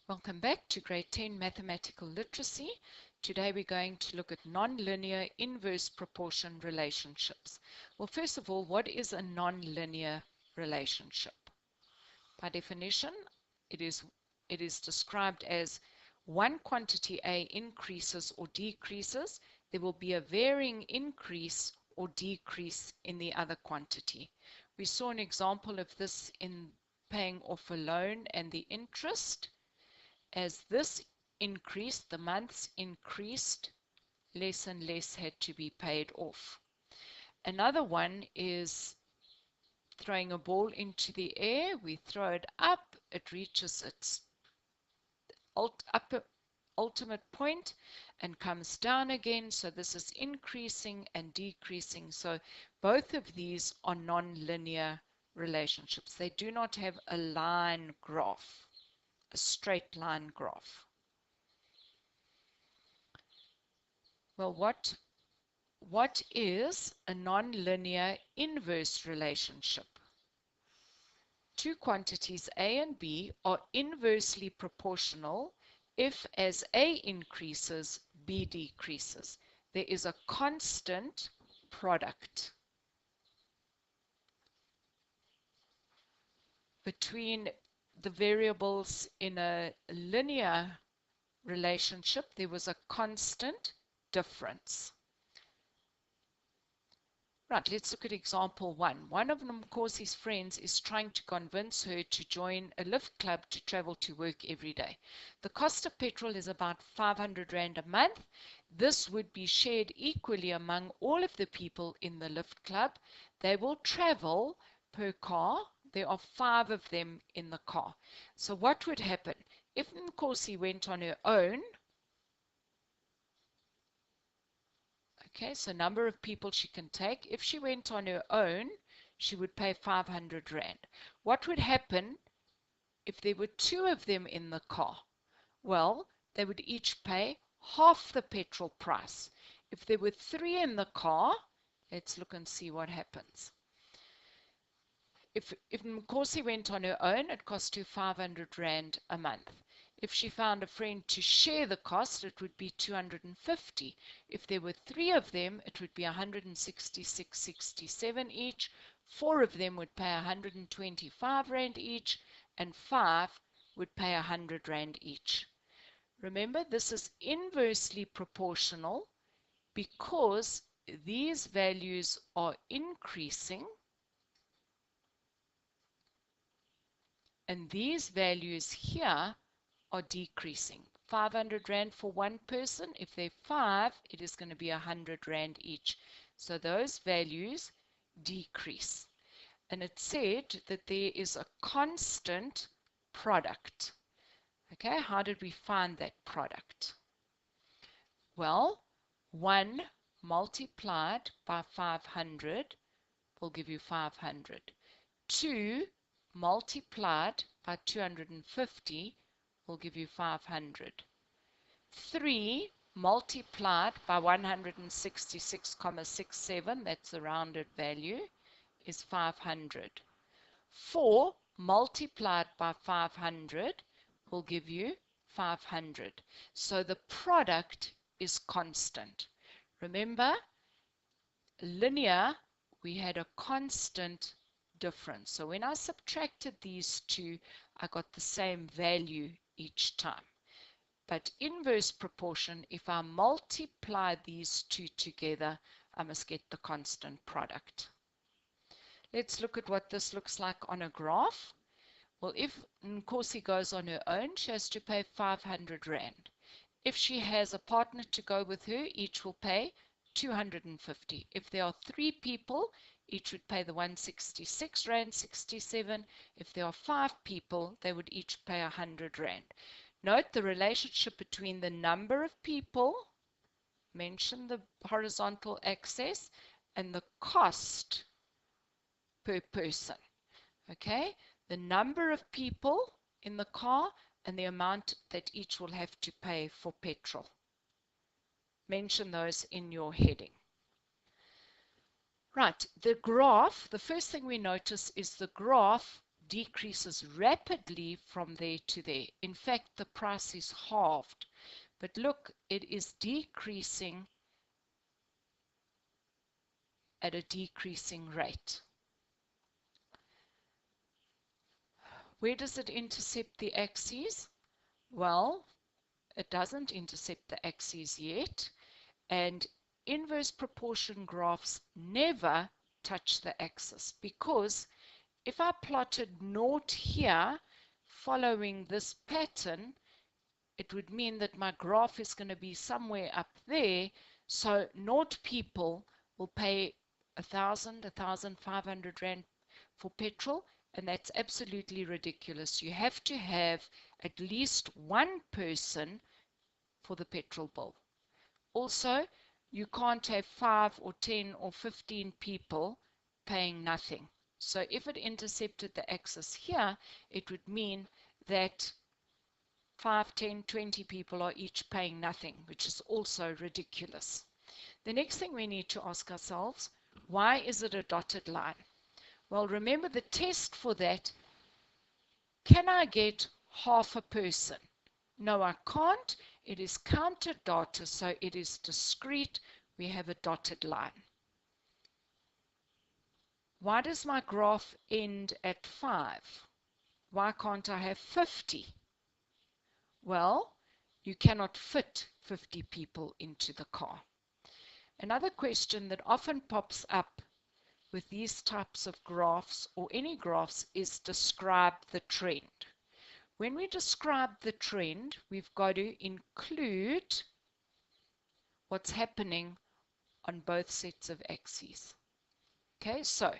Welcome back to Grade 10 Mathematical Literacy. Today we're going to look at nonlinear inverse proportion relationships. Well, first of all, what is a nonlinear relationship? By definition, it is described as one quantity A increases or decreases, there will be a varying increase or decrease in the other quantity. We saw an example of this in paying off a loan and the interest. As this increased, the months increased, less and less had to be paid off. Another one is throwing a ball into the air. We throw it up, it reaches its ultimate point and comes down again. So this is increasing and decreasing. So both of these are non-linear relationships. They do not have a line graph, a straight line graph. Well, what is a nonlinear inverse relationship? Two quantities A and B are inversely proportional if, as A increases, B decreases. There is a constant product between the variables in a linear relationship. There was a constant difference. Right, let's look at example 1. One of Mkosi's friends is trying to convince her to join a lift club to travel to work every day. The cost of petrol is about 500 Rand a month. This would be shared equally among all of the people in the lift club. They will travel per car. There are 5 of them in the car. So what would happen? If Mkosi went on her own, okay, so number of people she can take. If she went on her own, she would pay 500 Rand. What would happen if there were 2 of them in the car? Well, they would each pay half the petrol price. If there were 3 in the car, let's look and see what happens. If Mkosi went on her own, it cost her 500 Rand a month. If she found a friend to share the cost, it would be 250. If there were 3 of them, it would be 166.67 each. 4 of them would pay 125 Rand each, and 5 would pay 100 Rand each. Remember, this is inversely proportional because these values are increasing and these values here are decreasing. 500 Rand for one person. If they're 5, it is going to be 100 Rand each. So those values decrease. And it said that there is a constant product. Okay, how did we find that product? Well, 1 multiplied by 500 will give you 500. 2 multiplied by 250 will give you 500. 3 multiplied by 166.67, that's the rounded value, is 500. 4 multiplied by 500 will give you 500. So the product is constant. Remember, linear, we had a constant difference. So when I subtracted these two, I got the same value each time. But inverse proportion, if I multiply these two together, I must get the constant product. Let's look at what this looks like on a graph. Well, if Nkosi goes on her own, she has to pay 500 Rand. If she has a partner to go with her, each will pay 250. If there are 3 people, each would pay the 166 Rand 67. If there are 5 people, they would each pay 100 Rand. Note the relationship between the number of people, mention the horizontal axis, and the cost per person. Okay, the number of people in the car and the amount that each will have to pay for petrol. Mention those in your heading. Right, the graph, the first thing we notice is the graph decreases rapidly from there to there. In fact, the price is halved. But look, it is decreasing at a decreasing rate. Where does it intercept the axes? Well, it doesn't intercept the axes yet, and inverse proportion graphs never touch the axis, because if I plotted naught here following this pattern, it would mean that my graph is going to be somewhere up there, so naught people will pay 1,500 Rand for petrol, and that's absolutely ridiculous. You have to have at least one person for the petrol bill. Also, you can't have 5 or 10 or 15 people paying nothing. So if it intercepted the axis here, it would mean that 5, 10, 20 people are each paying nothing, which is also ridiculous. The next thing we need to ask ourselves, why is it a dotted line? Well, remember the test for that. Can I get half a person? No, I can't. It is counted data, so it is discrete. We have a dotted line. Why does my graph end at 5? Why can't I have 50? Well, you cannot fit 50 people into the car. Another question that often pops up with these types of graphs, or any graphs, is describe the trend. When we describe the trend, we've got to include what's happening on both sets of axes. Okay, so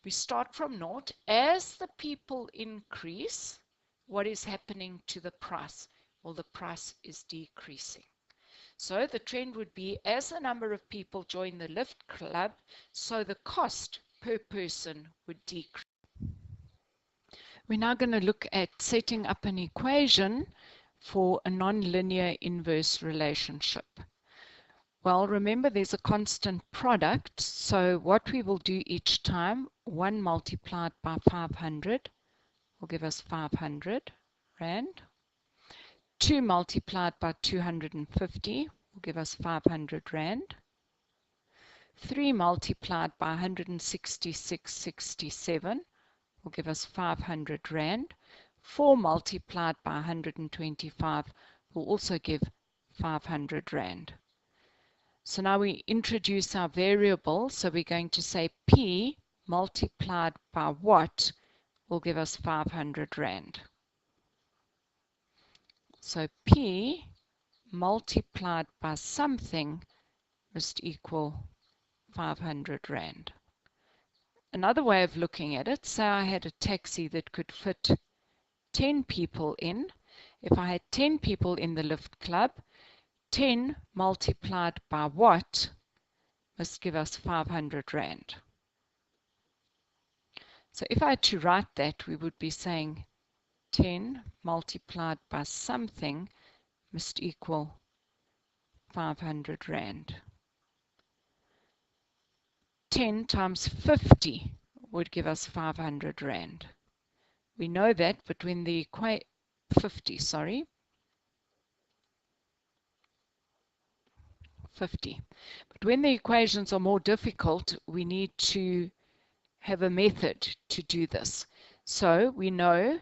we start from naught. As the people increase, what is happening to the price? Well, the price is decreasing. So the trend would be as the number of people join the lift club, so the cost per person would decrease. We're now going to look at setting up an equation for a nonlinear inverse relationship. Well, remember there's a constant product, so what we will do each time, 1 multiplied by 500 will give us 500 Rand. 2 multiplied by 250 will give us 500 Rand. 3 multiplied by 166.67 will give us 500 Rand. 4 multiplied by 125 will also give 500 Rand. So now we introduce our variable, so we're going to say P multiplied by what will give us 500 Rand. So P multiplied by something must equal 500 Rand. Another way of looking at it, say I had a taxi that could fit 10 people in. If I had 10 people in the lift club, 10 multiplied by what must give us 500 Rand. So if I had to write that, we would be saying 10 multiplied by something must equal 500 Rand. 10 times 50 would give us 500 Rand. We know that, but when the 50, but when the equations are more difficult, we need to have a method to do this. So we know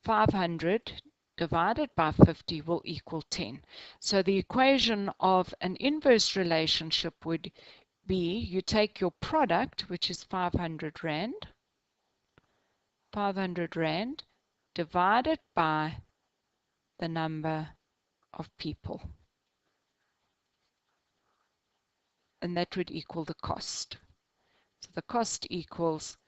500 divided by 50 will equal 10. So the equation of an inverse relationship would be, you take your product, which is 500 Rand, divided by the number of people. And that would equal the cost. So the cost equals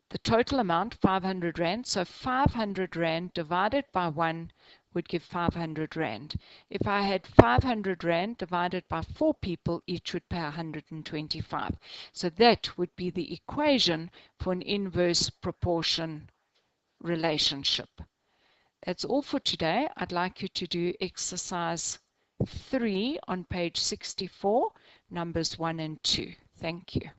the total amount, 500 Rand. So 500 Rand divided by 1 would give 500 Rand. If I had 500 Rand divided by 4 people, each would pay 125. So that would be the equation for an inverse proportion relationship. That's all for today. I'd like you to do exercise 3 on page 64, numbers 1 and 2. Thank you.